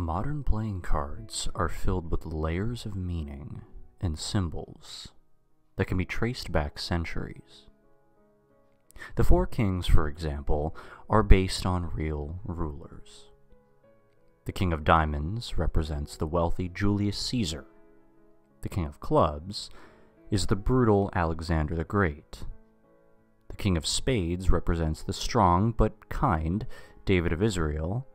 Modern playing cards are filled with layers of meaning and symbols that can be traced back centuries. The Four Kings, for example, are based on real rulers. The King of Diamonds represents the wealthy Julius Caesar. The King of Clubs is the brutal Alexander the Great. The King of Spades represents the strong but kind David of Israel.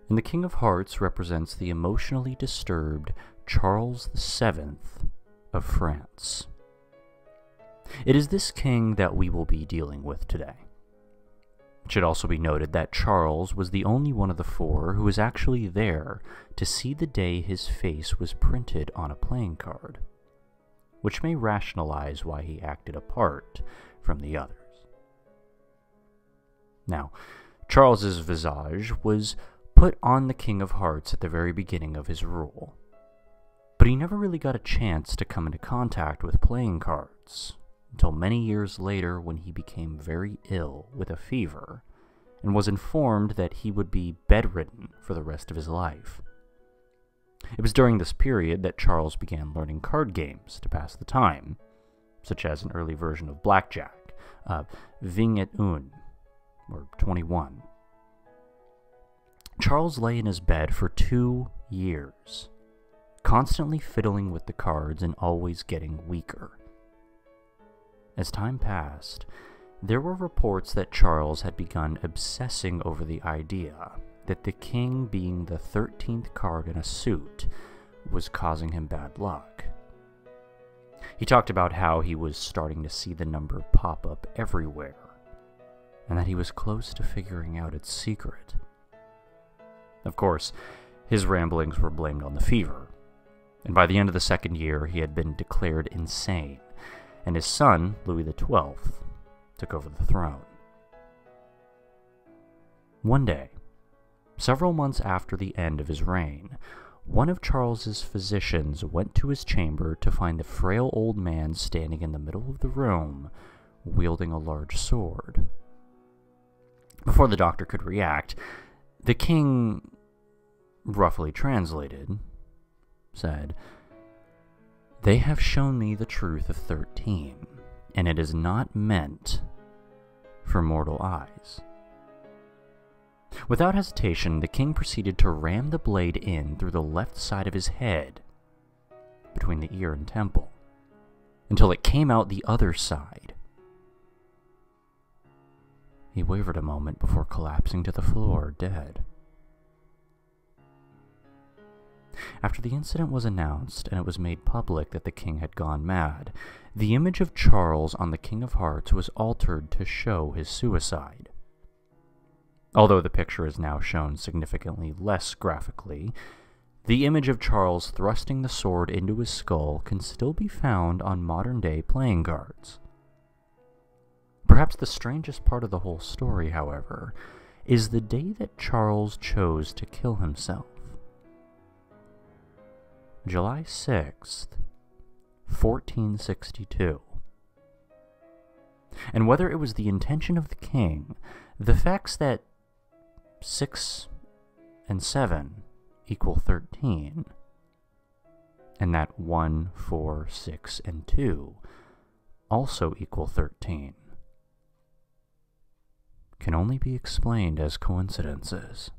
And the King of Hearts represents the emotionally disturbed Charles VII of France. It is this king that we will be dealing with today. It should also be noted that Charles was the only one of the four who was actually there to see the day his face was printed on a playing card, which may rationalize why he acted apart from the others. Now, Charles's visage was put on the King of Hearts at the very beginning of his rule, but he never really got a chance to come into contact with playing cards until many years later when he became very ill with a fever and was informed that he would be bedridden for the rest of his life. It was during this period that Charles began learning card games to pass the time, such as an early version of blackjack, Vingt et Un, or 21. Charles lay in his bed for 2 years, constantly fiddling with the cards and always getting weaker. As time passed, there were reports that Charles had begun obsessing over the idea that the king being the 13th card in a suit was causing him bad luck. He talked about how he was starting to see the number pop up everywhere, and that he was close to figuring out its secret. Of course, his ramblings were blamed on the fever, and by the end of the second year he had been declared insane, and his son, Louis XII, took over the throne. One day, several months after the end of his reign, one of Charles's physicians went to his chamber to find the frail old man standing in the middle of the room, wielding a large sword. Before the doctor could react, the king, roughly translated, said, "They have shown me the truth of 13, and it is not meant for mortal eyes." Without hesitation, the king proceeded to ram the blade in through the left side of his head, between the ear and temple, until it came out the other side. He wavered a moment before collapsing to the floor, dead. After the incident was announced and it was made public that the king had gone mad, the image of Charles on the King of Hearts was altered to show his suicide. Although the picture is now shown significantly less graphically, the image of Charles thrusting the sword into his skull can still be found on modern-day playing cards. Perhaps the strangest part of the whole story, however, is the day that Charles chose to kill himself. July 6th, 1462. And whether it was the intention of the king, the facts that 6 and 7 equal 13, and that 1, 4, 6, and 2 also equal 13, can only be explained as coincidences.